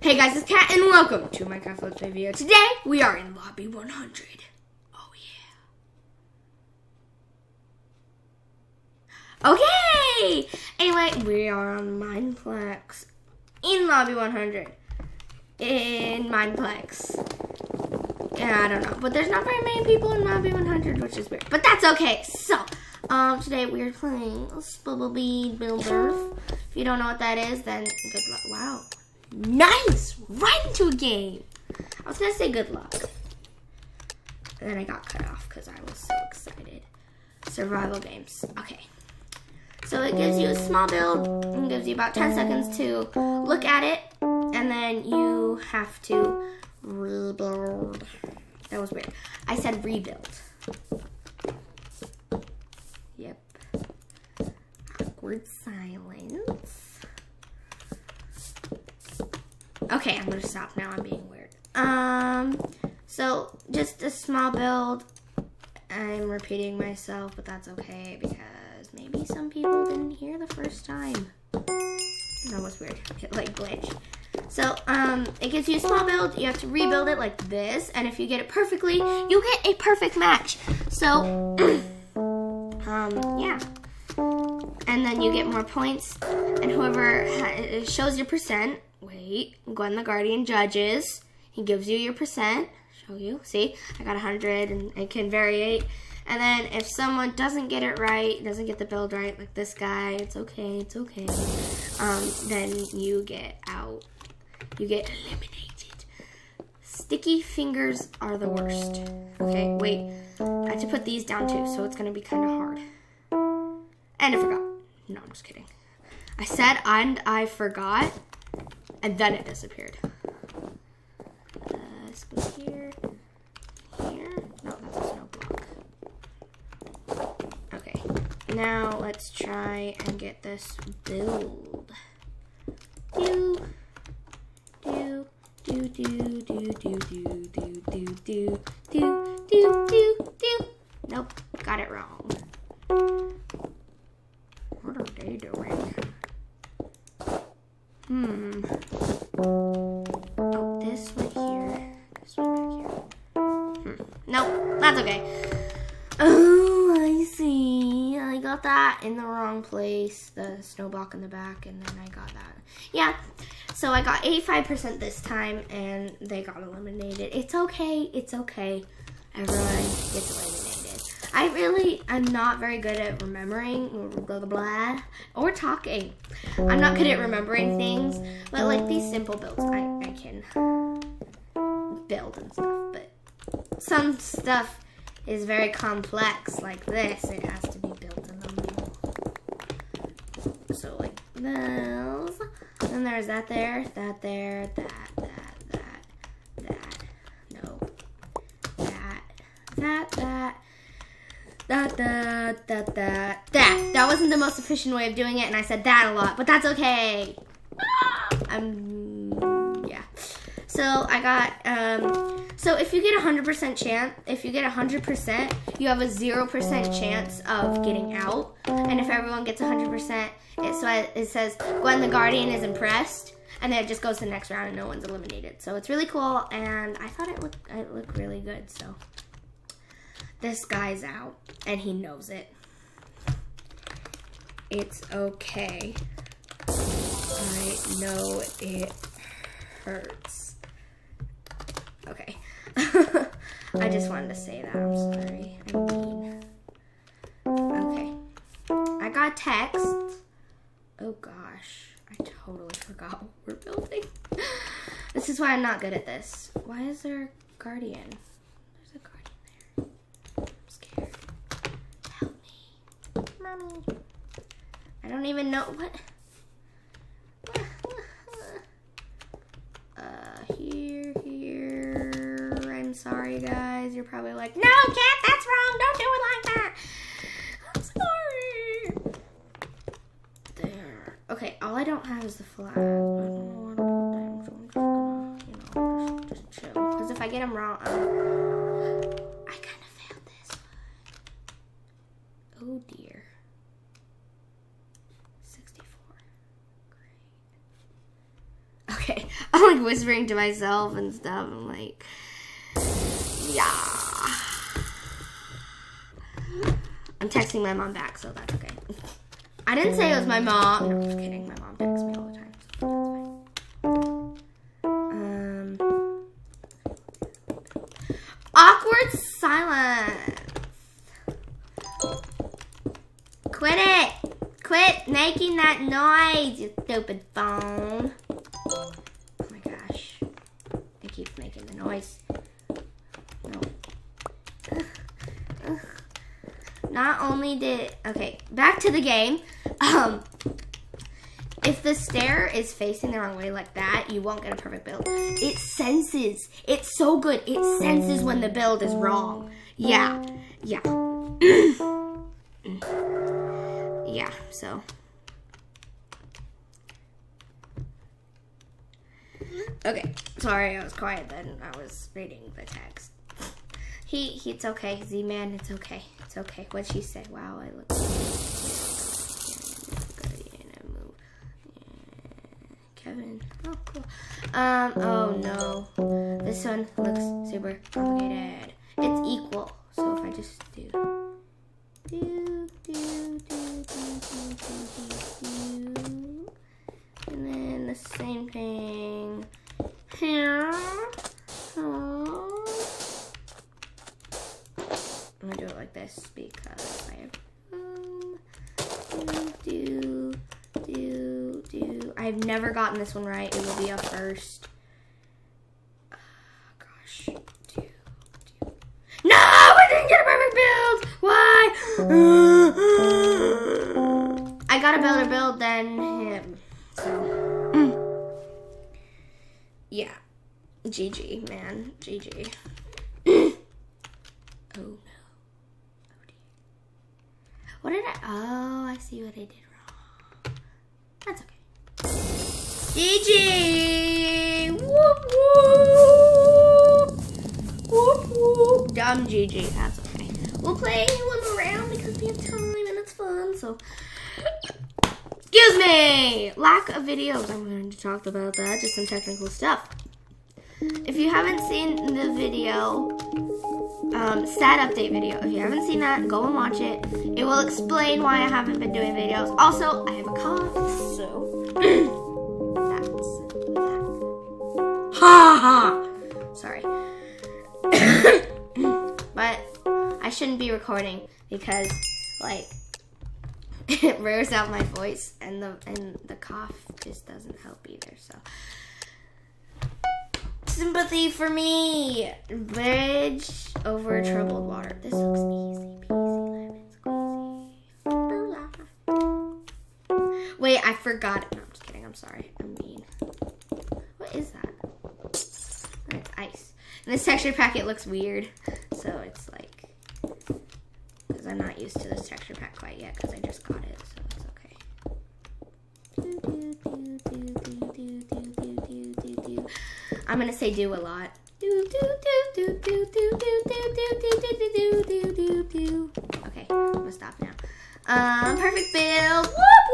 Hey guys, it's Kat and welcome to my Minecraft Let's Play video. Today, we are in Lobby 100. Oh yeah. Okay! Anyway, we are on Mineplex in Lobby 100. In Mineplex. Yeah, I don't know. But there's not very many people in Lobby 100, which is weird. But that's okay. So, today we are playing Spubblebee Builder. If you don't know what that is, then good luck. Wow. Nice! Right into a game. I was going to say good luck. And then I got cut off because I was so excited. Survival games. Okay. So it gives you a small build. And gives you about 10 seconds to look at it. And then you have to rebuild. That was weird. I said rebuild. Yep. Awkward silence. Okay, I'm gonna stop now. I'm being weird. So just a small build. I'm repeating myself, but that's okay because maybe some people didn't hear the first time. That was weird. It like glitched. So it gives you a small build. You have to rebuild it like this, and if you get it perfectly, you get a perfect match. So yeah. And then you get more points, and whoever it shows your percent. Wait, Gwen the Guardian judges. He gives you your percent. Show you. See, I got 100, and it can vary. And then if someone doesn't get it right, doesn't get the build right, like this guy, it's okay, it's okay. Then you get out. You get eliminated. Sticky fingers are the worst. Okay, wait. I have to put these down too, so it's gonna be kind of hard. And I forgot. No, I'm just kidding. I said and I forgot. And then it disappeared. Let's go here. Here? No, that's a snow block. Okay. Now let's try and get this build. Do. Do. Do. Do. Do. Do. Do. Do. Do. Do. Do. Do. Do. Nope. Got it wrong. What are they doing? Oh, this one here. This one back here. Nope, that's okay. Oh, I see. I got that in the wrong place. The snow block in the back, and then I got that. Yeah, so I got 85% this time, and they got eliminated. It's okay. It's okay. Everyone gets eliminated. I'm not very good at remembering, blah, blah, blah, or talking. I'm not good at remembering things, but like these simple builds, I can build and stuff, but some stuff is very complex, like this. It has to be built in the middle. So like those, and there's that there, that there, that, no, that. That wasn't the most efficient way of doing it, and I said that a lot, but that's okay. Yeah. So I got, so if you get 100% chance, you have a 0% chance of getting out, and if everyone gets 100%, it says Gwen the Guardian is impressed, and then it just goes to the next round and no one's eliminated. So it's really cool, and I thought it looked really good, so. This guy's out, and he knows it. It's okay. I know it hurts. Okay. I just wanted to say that. I'm sorry. I'm mean. Okay. I got text. Oh gosh. I totally forgot what we're building. This is why I'm not good at this. Why is there a guardian? Mommy. I don't even know what. Here. I'm sorry, guys. You're probably like, no, Kat, that's wrong. Don't do it like that. I'm sorry. There. Okay, all I don't have is the flag. I don't know what I'm gonna, just chill. Because if I get them wrong, I kind of failed this one. Oh dear. 64. Great. Okay. I'm like whispering to myself and stuff. I'm like, yeah. I'm texting my mom back, so that's okay. I didn't say it was my mom. No, I'm just kidding. My mom texts me all the time. So awkward silence. Quit it. Quit making that noise, you stupid phone. Oh my gosh. It keeps making the noise. No. Not only did... Okay, back to the game. If the stair is facing the wrong way like that, you won't get a perfect build. It senses. It's so good. It senses when the build is wrong. Yeah. Yeah. Yeah, so. Okay, sorry, I was quiet then. I was reading the text. It's okay, Z-Man, it's okay. It's okay. What'd she say? Wow, I look good. Kevin. Oh, cool. Oh no. This one looks super complicated. It's equal. So if I just do. And then the same thing here. I'm gonna do it like this because I have I've never gotten this one right. It will be a first. Gosh. No, I didn't get a perfect build. Why? I got a better build than him. So, yeah. GG, man. GG. Oh no. Oh dear. What did I? Oh, I see what I did wrong. That's okay. GG. Whoop whoop. Whoop whoop. Dumb GG. That's okay. We'll play one more round because we have time and it's fun. So, excuse me. Lack of videos. I'm going to talk about that. Just some technical stuff. If you haven't seen the video, stat update video, if you haven't seen that, go and watch it. It will explain why I haven't been doing videos. Also, I have a cough, so that's that. Ha ha! Sorry. But I shouldn't be recording because, like, it wears out my voice and the cough just doesn't help either, so. Sympathy for me. Bridge over troubled water. This looks easy peasy, lemon squeezy. Wait, I forgot it. No, I'm just kidding. I'm sorry. I'm mean. What is that? It's ice. And this texture packet looks weird. So it's like, because I'm not used to this texture pack quite yet because I just got it. So it's okay. I'm gonna say do a lot. Okay, I'm gonna stop now. Perfect build. Whoop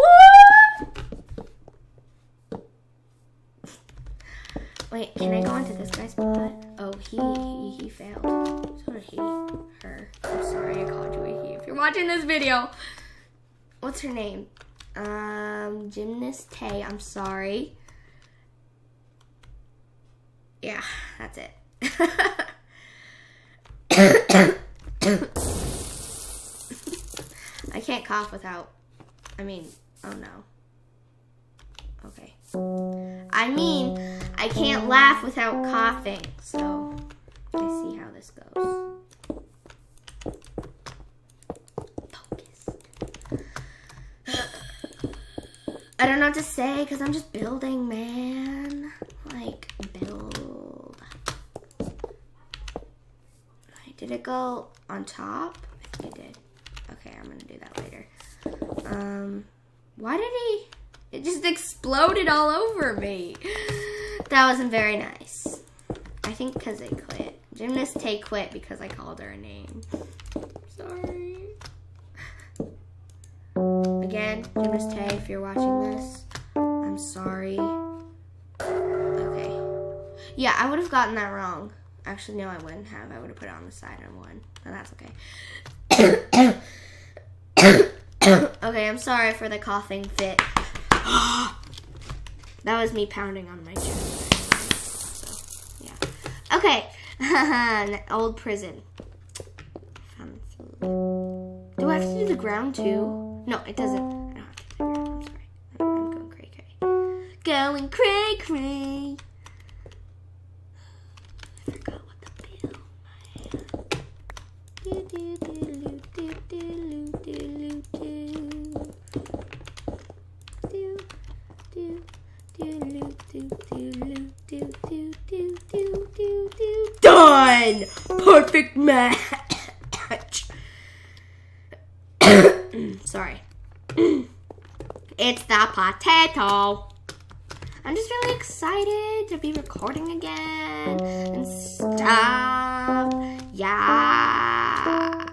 whoop. Wait, can I go into this guy's spot? Oh, he failed. So did he. Her. I'm sorry, I called you a he. If you're watching this video, what's her name? Gymnast Tay. I'm sorry. Yeah, that's it. I can't cough without, oh no. Okay. I mean, I can't laugh without coughing, so I see how this goes. Focus. I don't know what to say because I'm just building, man. Like, build. Did it go on top? I think it did. Okay, I'm gonna do that later. Why did he? It just exploded all over me. That wasn't very nice. I think because they quit. Gymnast Tay quit because I called her a name. Sorry. Again, Gymnast Tay, if you're watching this, I'm sorry. Okay. Yeah, I would have gotten that wrong. Actually, no, I wouldn't have. I would have put it on the side and won. And that's okay. Okay, I'm sorry for the coughing fit. That was me pounding on my chest. So, yeah. Okay. Old prison. Do I have to do the ground too? No, it doesn't. I don't have to do the ground. I'm sorry. I'm going cray-cray. Going cray-cray. I forgot what the bill Done! Perfect match! Sorry. It's the potato. I'm just really excited to be recording again and stuff. Yeah.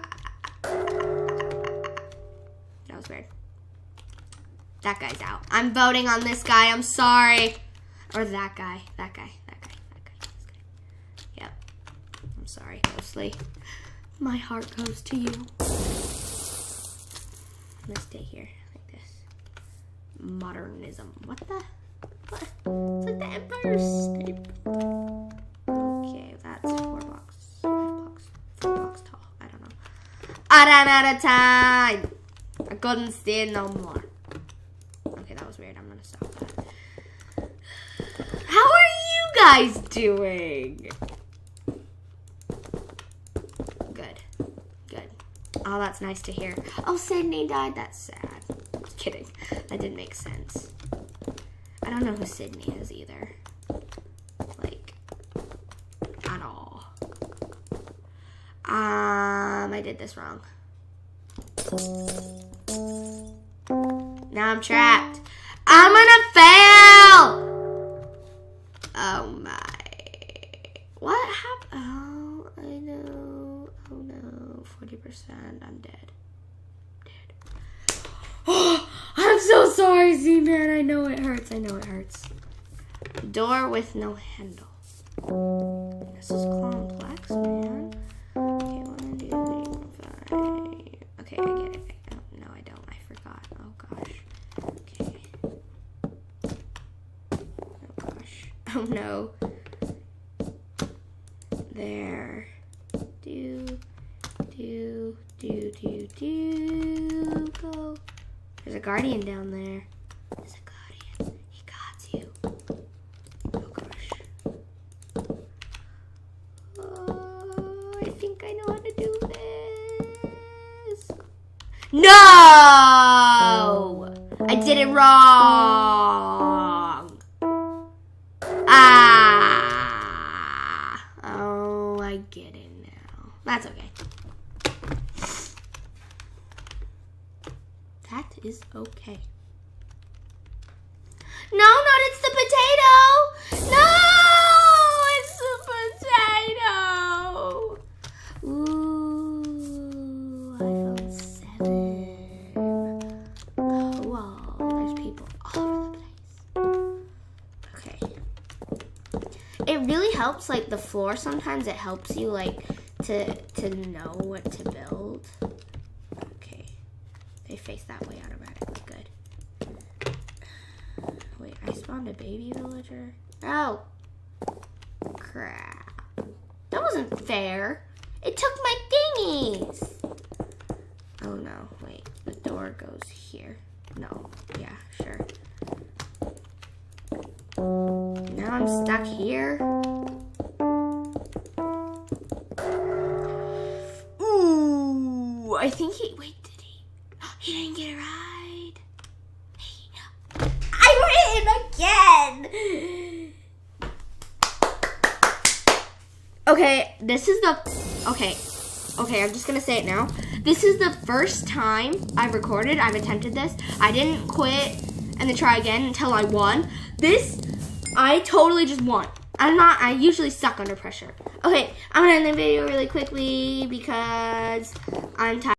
That was weird. That guy's out. I'm voting on this guy. I'm sorry. Or that guy. That guy. Yep. I'm sorry, mostly. My heart goes to you. I'm gonna stay here like this. Modernism. What the? What? It's like the Empire State. Okay, that's 4 blocks. 5 blocks. 4 blocks tall. I don't know. I ran out of time. I couldn't stand no more. Okay, that was weird. I'm gonna stop that. How are you guys doing? Good. Oh, that's nice to hear. Oh, Sydney died. That's sad. Just kidding. That didn't make sense. I don't know who Sydney is either. Like, at all. I did this wrong. Now I'm trapped. I'm gonna fail! Oh my. What happened? Oh, I know. Oh no. 40%. I'm dead. Oh, I'm so sorry, Z-Man. I know it hurts. Door with no handle. This is complex, man. Okay, 1, 2, 3, 4, 5. Okay, I get it. Oh, no, I don't. I forgot. Oh, gosh. Okay. Oh, gosh. Oh, no. There. Go. There's a guardian down there. There's a guardian. He got you. Oh gosh. Oh, I think I know how to do this. No! I did it wrong. Oh, I get it now. That's okay. That is okay. No, it's the potato. No, it's the potato. Ooh, iPhone 7. Oh, whoa, there's people all over the place. Okay. It really helps, like, the floor sometimes. It helps you, like, to know what to build. They face that way automatically. Good. Wait, I spawned a baby villager? Oh. Crap. That wasn't fair. It took my thingies. Oh no, wait. The door goes here. No. Yeah, sure. Now I'm stuck here. Ooh, I think wait. He didn't get it right. I win again. Okay, this is the... Okay, I'm just going to say it now. This is the first time I've recorded. I've attempted this. I didn't quit and then try again until I won. This, I totally just won. I usually suck under pressure. Okay, I'm going to end the video really quickly because I'm tired.